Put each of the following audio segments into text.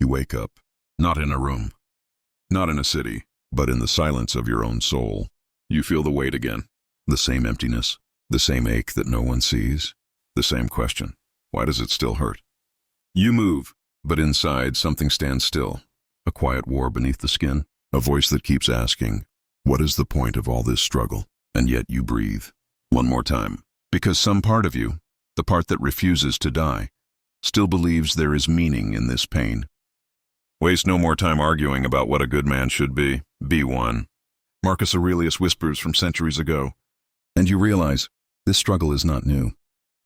You wake up, not in a room, not in a city, but in the silence of your own soul. You feel the weight again, the same emptiness, the same ache that no one sees, the same question, why does it still hurt? You move, but inside something stands still, a quiet war beneath the skin, a voice that keeps asking, what is the point of all this struggle? And yet you breathe, one more time, because some part of you, the part that refuses to die, still believes there is meaning in this pain. Waste no more time arguing about what a good man should be. Be one. Marcus Aurelius whispers from centuries ago. And you realize, this struggle is not new.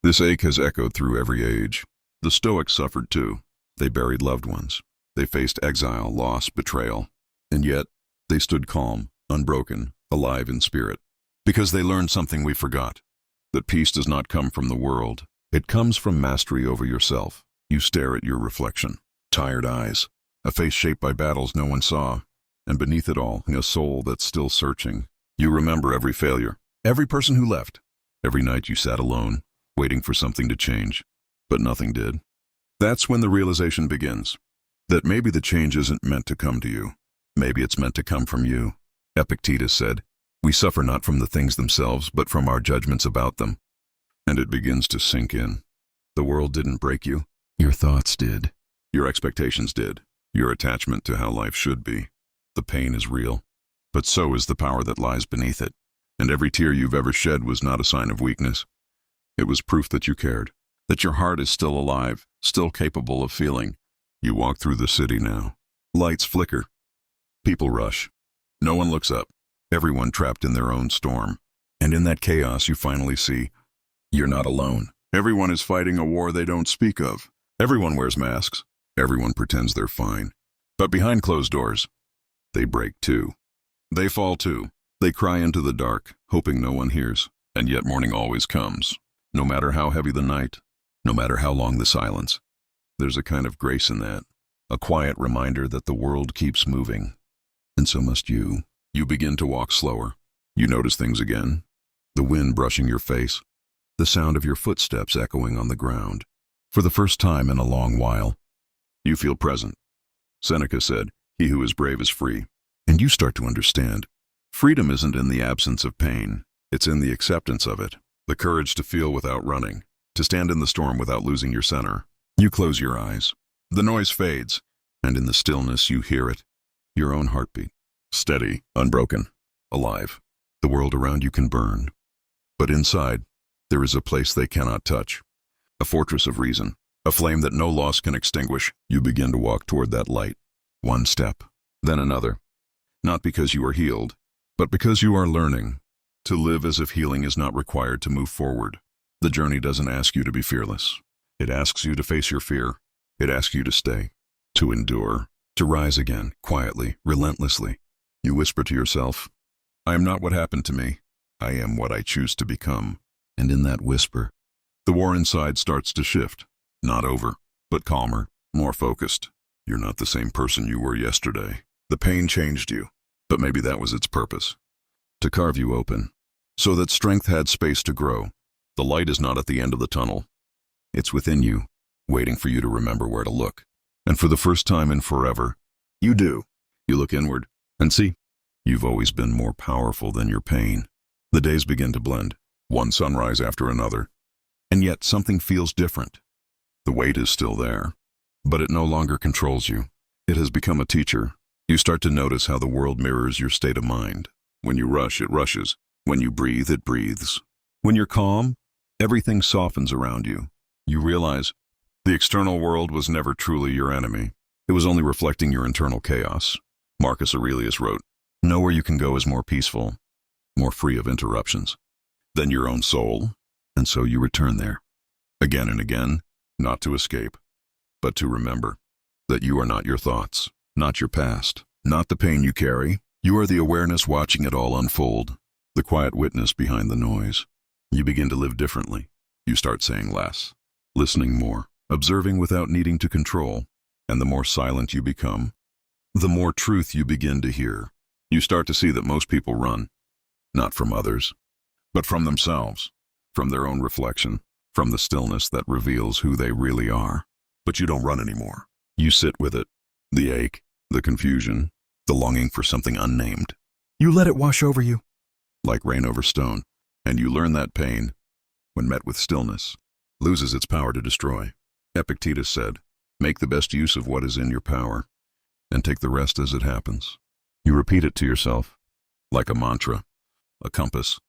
This ache has echoed through every age. The Stoics suffered too. They buried loved ones. They faced exile, loss, betrayal. And yet, they stood calm, unbroken, alive in spirit. Because they learned something we forgot. That peace does not come from the world. It comes from mastery over yourself. You stare at your reflection. Tired eyes. A face shaped by battles no one saw. And beneath it all, a soul that's still searching. You remember every failure. Every person who left. Every night you sat alone, waiting for something to change. But nothing did. That's when the realization begins. That maybe the change isn't meant to come to you. Maybe it's meant to come from you. Epictetus said, we suffer not from the things themselves, but from our judgments about them. And it begins to sink in. The world didn't break you. Your thoughts did. Your expectations did. Your attachment to how life should be. The pain is real, but so is the power that lies beneath it. And every tear you've ever shed was not a sign of weakness. It was proof that you cared, that your heart is still alive, still capable of feeling. You walk through the city now. Lights flicker. People rush. No one looks up. Everyone trapped in their own storm. And in that chaos you finally see, you're not alone. Everyone is fighting a war they don't speak of. Everyone wears masks. Everyone pretends they're fine. But behind closed doors, they break too. They fall too. They cry into the dark, hoping no one hears. And yet morning always comes. No matter how heavy the night, no matter how long the silence. There's a kind of grace in that. A quiet reminder that the world keeps moving. And so must you. You begin to walk slower. You notice things again. The wind brushing your face. The sound of your footsteps echoing on the ground. For the first time in a long while, you feel present. Seneca said, he who is brave is free. And you start to understand. Freedom isn't in the absence of pain. It's in the acceptance of it. The courage to feel without running. To stand in the storm without losing your center. You close your eyes. The noise fades. And in the stillness you hear it. Your own heartbeat. Steady, unbroken, alive. The world around you can burn. But inside, there is a place they cannot touch. A fortress of reason. A flame that no loss can extinguish. You begin to walk toward that light. One step, then another. Not because you are healed, but because you are learning to live as if healing is not required to move forward. The journey doesn't ask you to be fearless. It asks you to face your fear. It asks you to stay, to endure, to rise again, quietly, relentlessly. You whisper to yourself, I am not what happened to me. I am what I choose to become. And in that whisper, the war inside starts to shift. Not over, but calmer, more focused. You're not the same person you were yesterday. The pain changed you, but maybe that was its purpose. To carve you open, so that strength had space to grow. The light is not at the end of the tunnel. It's within you, waiting for you to remember where to look. And for the first time in forever, you do. You look inward, and see, you've always been more powerful than your pain. The days begin to blend, one sunrise after another. And yet something feels different. The weight is still there, but it no longer controls you. It has become a teacher. You start to notice how the world mirrors your state of mind. When you rush, it rushes. When you breathe, it breathes. When you're calm, everything softens around you. You realize the external world was never truly your enemy. It was only reflecting your internal chaos. Marcus Aurelius wrote, know where you can go is more peaceful, more free of interruptions than your own soul. And so you return there, again and again, not to escape, but to remember that you are not your thoughts, not your past, not the pain you carry. You are the awareness watching it all unfold, the quiet witness behind the noise. You begin to live differently. You start saying less, listening more, observing without needing to control. And the more silent you become, the more truth you begin to hear. You start to see that most people run, not from others, but from themselves, from their own reflection, from the stillness that reveals who they really are. But you don't run anymore. You sit with it, The ache, the confusion, the longing for something unnamed. You let it wash over you. Like rain over stone. And you learn that pain, when met with stillness, loses its power to destroy. Epictetus said, "Make the best use of what is in your power, and take the rest as it happens." You repeat it to yourself, like a mantra, a compass,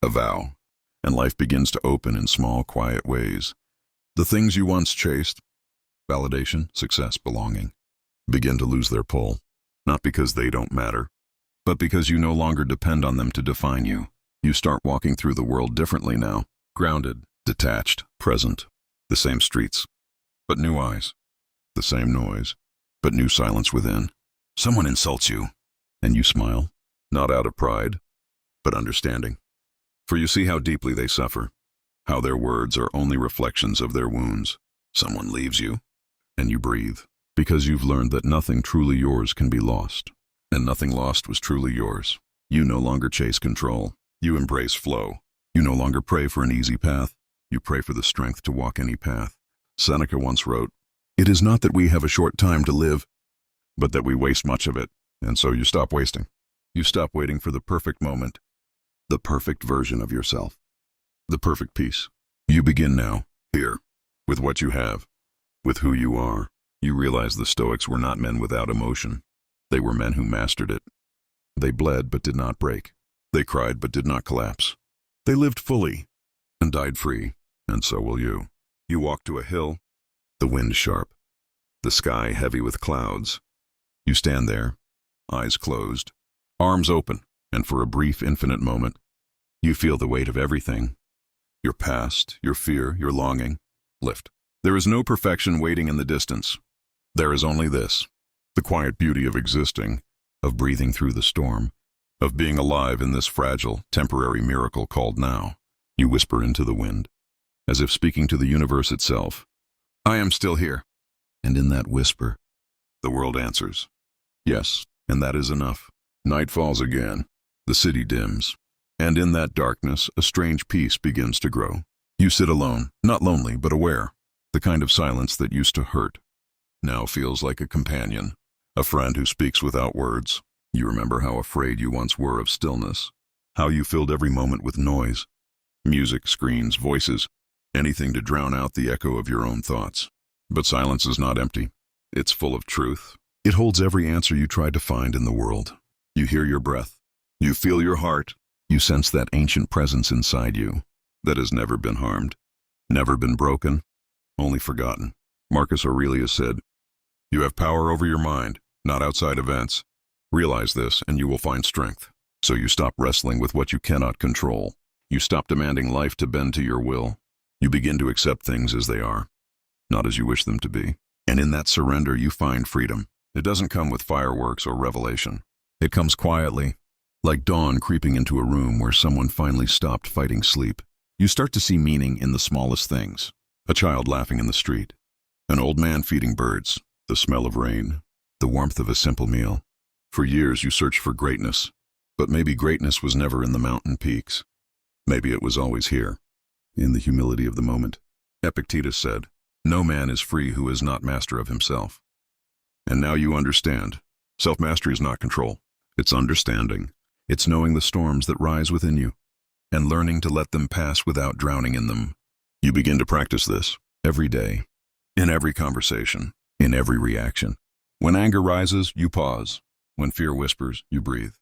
a vow, and life begins to open in small, quiet ways. The things you once chased, validation, success, belonging, begin to lose their pull, not because they don't matter, but because you no longer depend on them to define you. You start walking through the world differently now, grounded, detached, present. The same streets, but new eyes. The same noise, but new silence within. Someone insults you, and you smile, not out of pride, but understanding. For you see how deeply they suffer, how their words are only reflections of their wounds. Someone leaves you, and you breathe, because you've learned that nothing truly yours can be lost, and nothing lost was truly yours. You no longer chase control. You embrace flow. You no longer pray for an easy path. You pray for the strength to walk any path. Seneca once wrote, "It is not that we have a short time to live, but that we waste much of it." And so you stop wasting. You stop waiting for the perfect moment, the perfect version of yourself, the perfect peace. You begin now, here, with what you have, with who you are. You realize the Stoics were not men without emotion. They were men who mastered it. They bled but did not break. They cried but did not collapse. They lived fully and died free, and so will you. You walk to a hill, the wind sharp, the sky heavy with clouds. You stand there, eyes closed, arms open, and for a brief, infinite moment, you feel the weight of everything. Your past, your fear, your longing, lift. There is no perfection waiting in the distance. There is only this, the quiet beauty of existing, of breathing through the storm, of being alive in this fragile, temporary miracle called now. You whisper into the wind, as if speaking to the universe itself, "I am still here." And in that whisper, the world answers, yes, and that is enough. Night falls again, the city dims, and in that darkness a strange peace begins to grow. You sit alone, not lonely but aware. The kind of silence that used to hurt now feels like a companion, a friend who speaks without words. You remember how afraid you once were of stillness, how you filled every moment with noise, music, screens, voices, anything to drown out the echo of your own thoughts. But silence is not empty. It's full of truth. It holds every answer you tried to find in the world. You hear your breath. You feel your heart. You sense that ancient presence inside you that has never been harmed, never been broken, only forgotten. Marcus Aurelius said, "You have power over your mind, not outside events. Realize this and you will find strength." So you stop wrestling with what you cannot control. You stop demanding life to bend to your will. You begin to accept things as they are, not as you wish them to be. And in that surrender you find freedom. It doesn't come with fireworks or revelation. It comes quietly, like dawn creeping into a room where someone finally stopped fighting sleep. You start to see meaning in the smallest things. A child laughing in the street, an old man feeding birds, the smell of rain, the warmth of a simple meal. For years you searched for greatness, but maybe greatness was never in the mountain peaks. Maybe it was always here, in the humility of the moment. Epictetus said, "No man is free who is not master of himself." And now you understand. Self-mastery is not control. It's understanding. It's knowing the storms that rise within you, and learning to let them pass without drowning in them. You begin to practice this every day, in every conversation, in every reaction. When anger rises, you pause. When fear whispers, you breathe.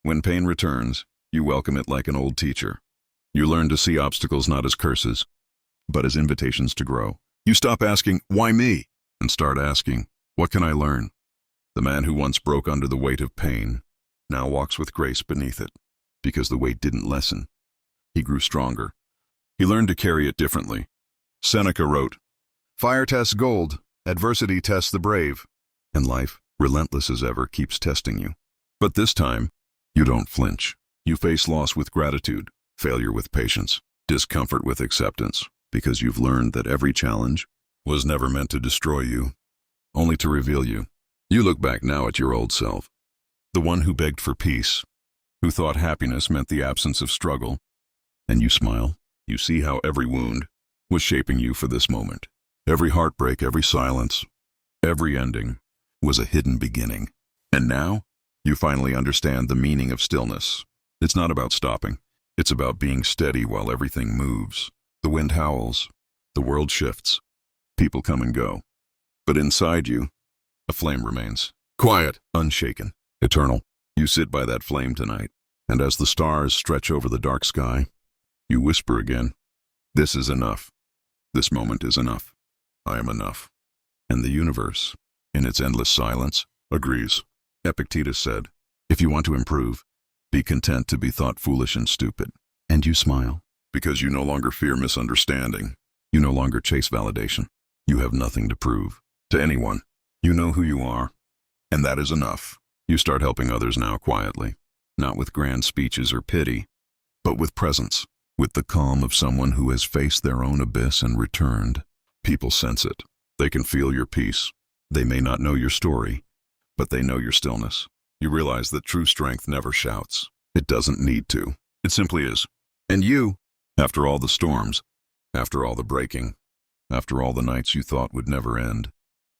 When pain returns, you welcome it like an old teacher. You learn to see obstacles not as curses, but as invitations to grow. You stop asking, "Why me?" and start asking, "What can I learn?" The man who once broke under the weight of pain now walks with grace beneath it, because the weight didn't lessen. He grew stronger. He learned to carry it differently. Seneca wrote, "Fire tests gold, adversity tests the brave." And life, relentless as ever, keeps testing you. But this time, you don't flinch. You face loss with gratitude, failure with patience, discomfort with acceptance, because you've learned that every challenge was never meant to destroy you, only to reveal you. You look back now at your old self, the one who begged for peace, who thought happiness meant the absence of struggle, and you smile. You see how every wound was shaping you for this moment. Every heartbreak, every silence, every ending was a hidden beginning. And now, you finally understand the meaning of stillness. It's not about stopping. It's about being steady while everything moves. The wind howls. The world shifts. People come and go. But inside you, a flame remains. Quiet, unshaken, eternal. You sit by that flame tonight, and as the stars stretch over the dark sky, you whisper again, "This is enough. This moment is enough. I am enough." And the universe, in its endless silence, agrees. Epictetus said, "If you want to improve, be content to be thought foolish and stupid." And you smile, because you no longer fear misunderstanding. You no longer chase validation. You have nothing to prove to anyone. You know who you are, and that is enough. You start helping others now quietly, not with grand speeches or pity, but with presence, with the calm of someone who has faced their own abyss and returned. People sense it. They can feel your peace. They may not know your story, but they know your stillness. You realize that true strength never shouts. It doesn't need to. It simply is. And you, after all the storms, after all the breaking, after all the nights you thought would never end,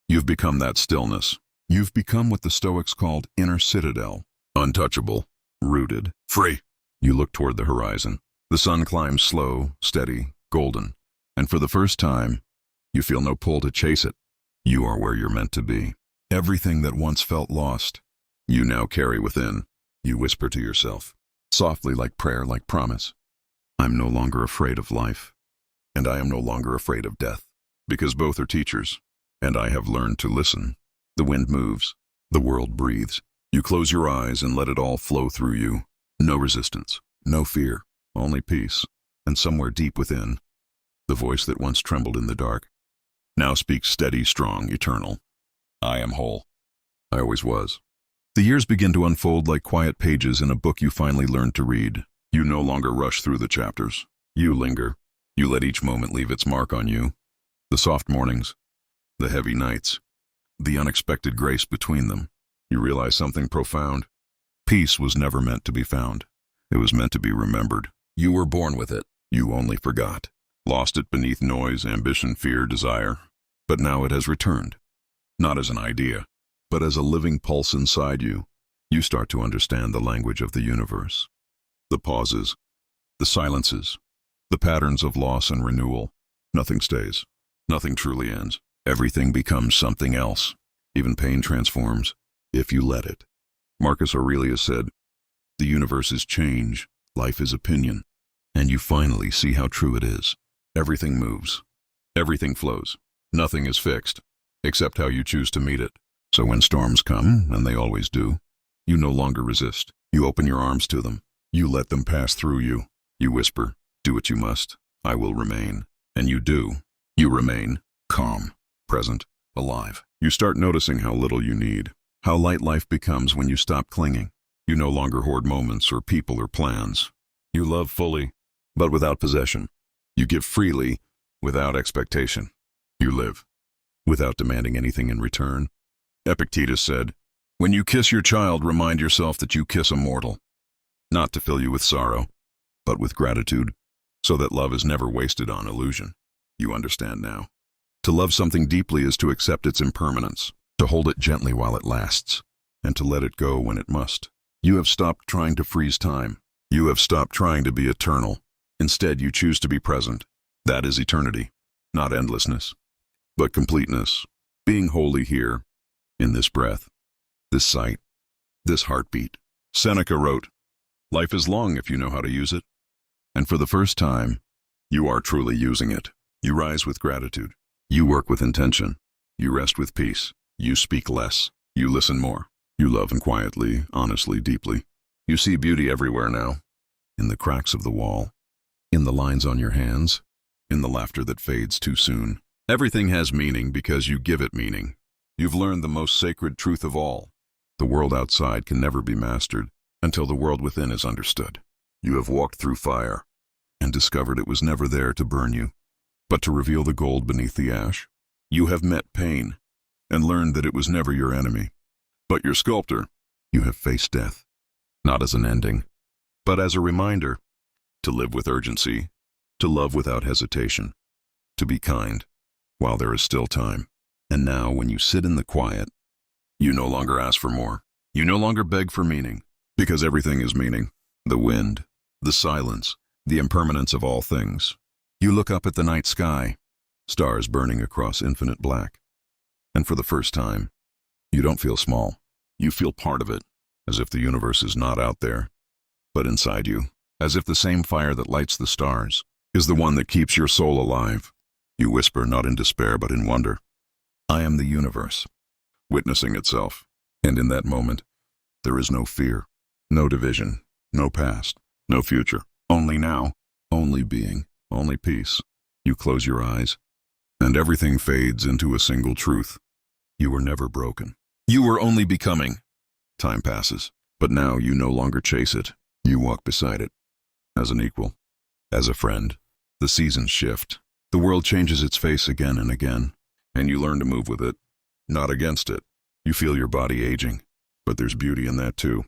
you've become that stillness. You've become what the Stoics called inner citadel, untouchable, rooted, free. You look toward the horizon. The sun climbs slow, steady, golden, and for the first time, you feel no pull to chase it. You are where you're meant to be. Everything that once felt lost, you now carry within. You whisper to yourself, softly like prayer, like promise, "I'm no longer afraid of life, and I am no longer afraid of death, because both are teachers, and I have learned to listen." The wind moves. The world breathes. You close your eyes and let it all flow through you. No resistance, no fear, only peace. And somewhere deep within, the voice that once trembled in the dark now speaks steady, strong, eternal. "I am whole. I always was." The years begin to unfold like quiet pages in a book you finally learned to read. You no longer rush through the chapters. You linger. You let each moment leave its mark on you. The soft mornings, the heavy nights, the unexpected grace between them. You realize something profound. Peace was never meant to be found. It was meant to be remembered. You were born with it. You only forgot. Lost it beneath noise, ambition, fear, desire. But now it has returned. Not as an idea, but as a living pulse inside you. You start to understand the language of the universe. The pauses, the silences, the patterns of loss and renewal. Nothing stays. Nothing truly ends. Everything becomes something else. Even pain transforms, if you let it. Marcus Aurelius said, "The universe is change, life is opinion." And you finally see how true it is. Everything moves. Everything flows. Nothing is fixed, except how you choose to meet it. So when storms come, and they always do, you no longer resist. You open your arms to them. You let them pass through you. You whisper, "Do what you must. I will remain." And you do. You remain, calm, present, alive. You start noticing how little you need, how light life becomes when you stop clinging. You no longer hoard moments or people or plans. You love fully, but without possession. You give freely, without expectation. You live, without demanding anything in return. Epictetus said, "When you kiss your child, remind yourself that you kiss a mortal, not to fill you with sorrow, but with gratitude, so that love is never wasted on illusion." You understand now. To love something deeply is to accept its impermanence, to hold it gently while it lasts, and to let it go when it must. You have stopped trying to freeze time. You have stopped trying to be eternal. Instead, you choose to be present. That is eternity, not endlessness, but completeness. Being wholly here, in this breath, this sight, this heartbeat. Seneca wrote, "Life is long if you know how to use it." And for the first time, you are truly using it. You rise with gratitude. You work with intention. You rest with peace. You speak less. You listen more. You love and quietly, honestly, deeply. You see beauty everywhere now. In the cracks of the wall. In the lines on your hands. In the laughter that fades too soon. Everything has meaning because you give it meaning. You've learned the most sacred truth of all. The world outside can never be mastered until the world within is understood. You have walked through fire and discovered it was never there to burn you, but to reveal the gold beneath the ash. You have met pain and learned that it was never your enemy, but your sculptor. You have faced death, not as an ending, but as a reminder to live with urgency, to love without hesitation, to be kind while there is still time. And now, when you sit in the quiet, You no longer ask for more. You no longer beg for meaning, because everything is meaning. The wind, the silence, the impermanence of all things. You look up at the night sky, stars burning across infinite black. And for the first time, you don't feel small. You feel part of it, as if the universe is not out there, but inside you, as if the same fire that lights the stars is the one that keeps your soul alive. You whisper not in despair but in wonder, I am the universe, witnessing itself. And in that moment, there is no fear, no division, no past, no future. Only now, only being, only peace. You close your eyes, and everything fades into a single truth. You were never broken. You were only becoming. Time passes, but now you no longer chase it. You walk beside it, as an equal, as a friend. The seasons shift. The world changes its face again and again, and you learn to move with it, not against it. You feel your body aging, but there's beauty in that too.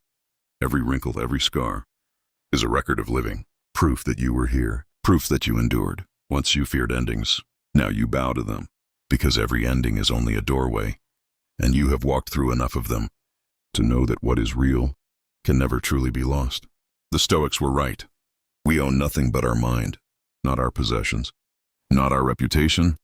Every wrinkle, every scar is a record of living, proof that you were here, proof that you endured. Once you feared endings, now you bow to them, because every ending is only a doorway, and you have walked through enough of them to know that what is real can never truly be lost. The Stoics were right. We own nothing but our mind, not our possessions, not our reputation,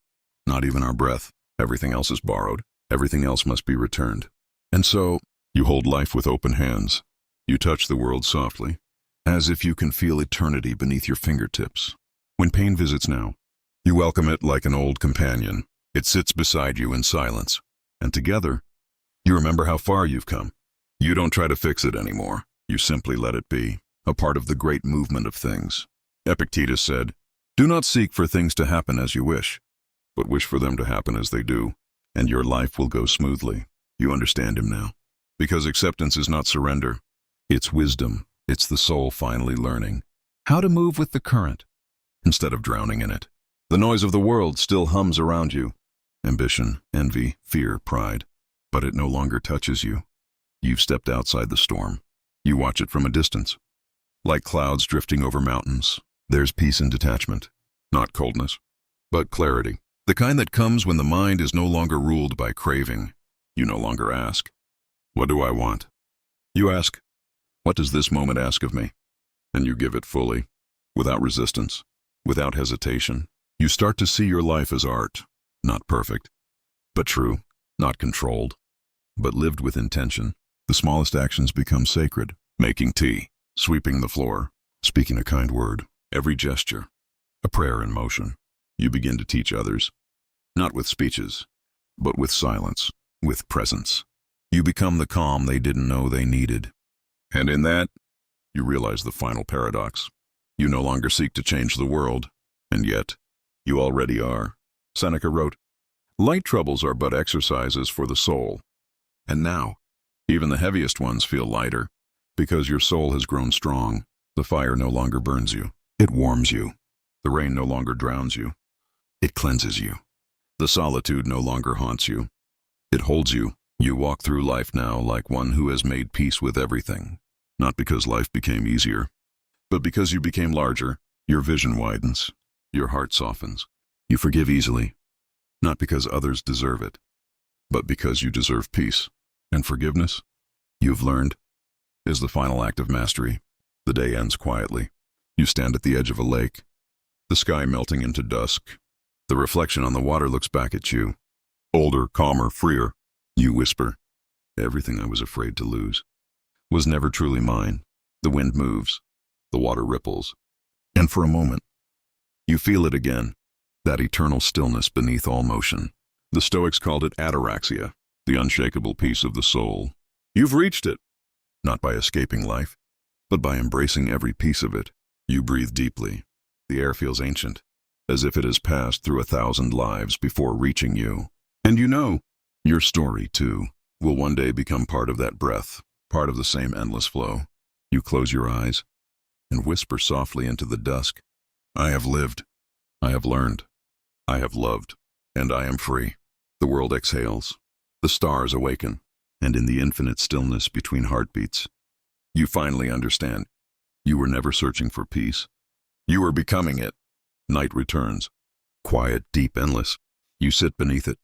not even our breath. Everything else is borrowed. Everything else must be returned. And so, you hold life with open hands. You touch the world softly, as if you can feel eternity beneath your fingertips. When pain visits now, you welcome it like an old companion. It sits beside you in silence, and together, you remember how far you've come. You don't try to fix it anymore. You simply let it be, a part of the great movement of things. Epictetus said, do not seek for things to happen as you wish, but wish for them to happen as they do, and your life will go smoothly. You understand him now. Because acceptance is not surrender. It's wisdom. It's the soul finally learning how to move with the current instead of drowning in it. The noise of the world still hums around you. Ambition, envy, fear, pride. But it no longer touches you. You've stepped outside the storm. You watch it from a distance. Like clouds drifting over mountains, there's peace and detachment. Not coldness, but clarity. The kind that comes when the mind is no longer ruled by craving. You no longer ask, what do I want? You ask, what does this moment ask of me? And you give it fully, without resistance, without hesitation. You start to see your life as art, not perfect, but true, not controlled, but lived with intention. The smallest actions become sacred. Making tea, sweeping the floor, speaking a kind word, every gesture, a prayer in motion. You begin to teach others, not with speeches, but with silence, with presence. You become the calm they didn't know they needed. And in that, you realize the final paradox. You no longer seek to change the world, and yet, you already are. Seneca wrote, light troubles are but exercises for the soul. And now, even the heaviest ones feel lighter, because your soul has grown strong. The fire no longer burns you. It warms you. The rain no longer drowns you. It cleanses you. The solitude no longer haunts you. It holds you. You walk through life now like one who has made peace with everything. Not because life became easier, but because you became larger. Your vision widens. Your heart softens. You forgive easily, not because others deserve it, but because you deserve peace. And forgiveness, you've learned, is the final act of mastery. The day ends quietly. You stand at the edge of a lake, the sky melting into dusk. The reflection on the water looks back at you. Older, calmer, freer. You whisper, everything I was afraid to lose was never truly mine. The wind moves, the water ripples, and for a moment, you feel it again, that eternal stillness beneath all motion. The Stoics called it ataraxia, the unshakable peace of the soul. You've reached it, not by escaping life, but by embracing every piece of it. You breathe deeply. The air feels ancient, as if it has passed through 1,000 lives before reaching you. And you know, your story, too, will one day become part of that breath, part of the same endless flow. You close your eyes and whisper softly into the dusk, I have lived, I have learned, I have loved, and I am free. The world exhales, the stars awaken, and in the infinite stillness between heartbeats, you finally understand. You were never searching for peace. You were becoming it. Night returns. Quiet, deep, endless. You sit beneath it.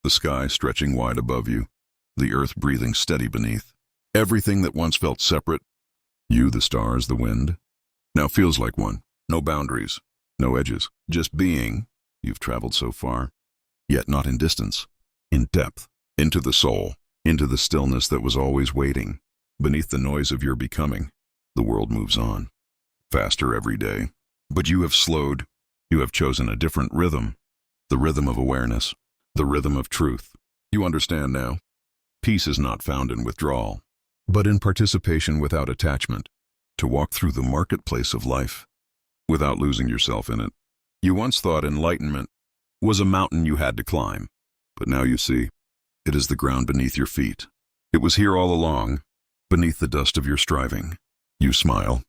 The sky stretching wide above you. the earth breathing steady beneath. Everything that once felt separate, you, the stars, the wind, now feels like one. No boundaries, no edges, just being. You've traveled so far, yet not in distance, in depth, into the soul, into the stillness that was always waiting. Beneath the noise of your becoming, the world moves on, faster every day. But you have slowed. You have chosen a different rhythm, the rhythm of awareness, the rhythm of truth. You understand now. Peace is not found in withdrawal, but in participation without attachment, to walk through the marketplace of life without losing yourself in it. You once thought enlightenment was a mountain you had to climb, but now you see, it is the ground beneath your feet. It was here all along, beneath the dust of your striving. You smile,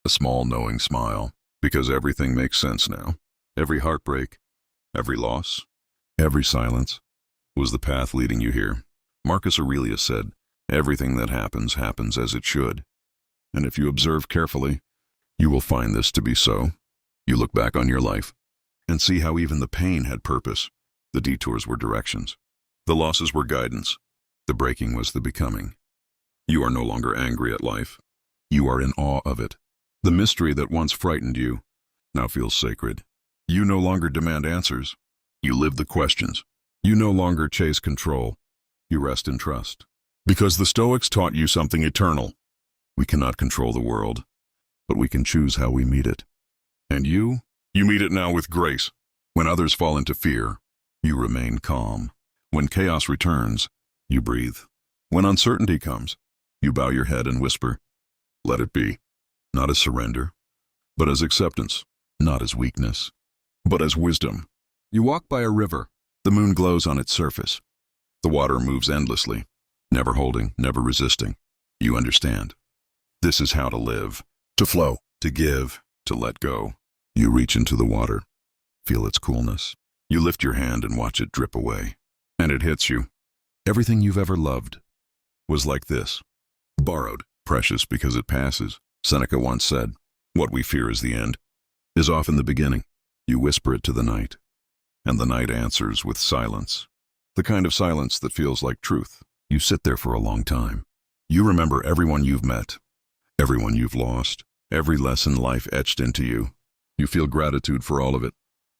a small knowing smile, because everything makes sense now. Every heartbreak, every loss, every silence was the path leading you here. Marcus Aurelius said, everything that happens, happens as it should. And if you observe carefully, you will find this to be so. You look back on your life and see how even the pain had purpose. The detours were directions. The losses were guidance. The breaking was the becoming. You are no longer angry at life. You are in awe of it. The mystery that once frightened you now feels sacred. You no longer demand answers. You live the questions. You no longer chase control. You rest in trust. Because the Stoics taught you something eternal. We cannot control the world, but we can choose how we meet it. And you meet it now with grace. When others fall into fear, you remain calm. When chaos returns, you breathe. When uncertainty comes, you bow your head and whisper, let it be. Not as surrender, but as acceptance. Not as weakness, but as wisdom. You walk by a river. The moon glows on its surface. The water moves endlessly, never holding, never resisting. You understand. This is how to live, to flow, to give, to let go. You reach into the water, feel its coolness. You lift your hand and watch it drip away. And it hits you. Everything you've ever loved was like this. Borrowed, precious because it passes. Seneca once said, what we fear is the end, is often the beginning. You whisper it to the night, and the night answers with silence. The kind of silence that feels like truth. You sit there for a long time. You remember everyone you've met, everyone you've lost, every lesson life etched into you. You feel gratitude for all of it.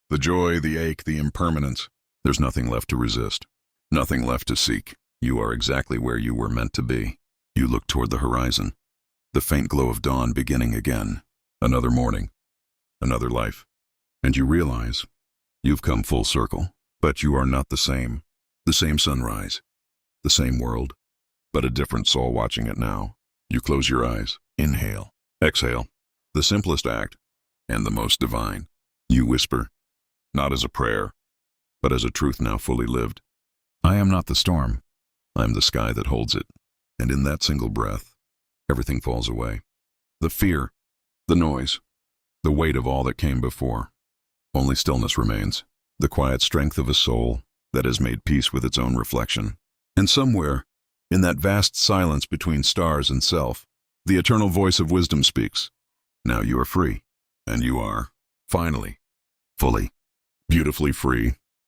The joy, the ache, the impermanence. There's nothing left to resist, nothing left to seek. You are exactly where you were meant to be. You look toward the horizon, the faint glow of dawn beginning again. Another morning, another life. And you realize you've come full circle, but you are not the same. The same sunrise, the same world, but a different soul watching it now. You close your eyes, inhale, exhale, the simplest act and the most divine. You whisper, not as a prayer, but as a truth now fully lived. I am not the storm. I am the sky that holds it. And in that single breath, everything falls away. The fear, the noise, the weight of all that came before. Only stillness remains, the quiet strength of a soul that has made peace with its own reflection. And somewhere, in that vast silence between stars and self, the eternal voice of wisdom speaks. Now you are free, and you are, finally, fully, beautifully free.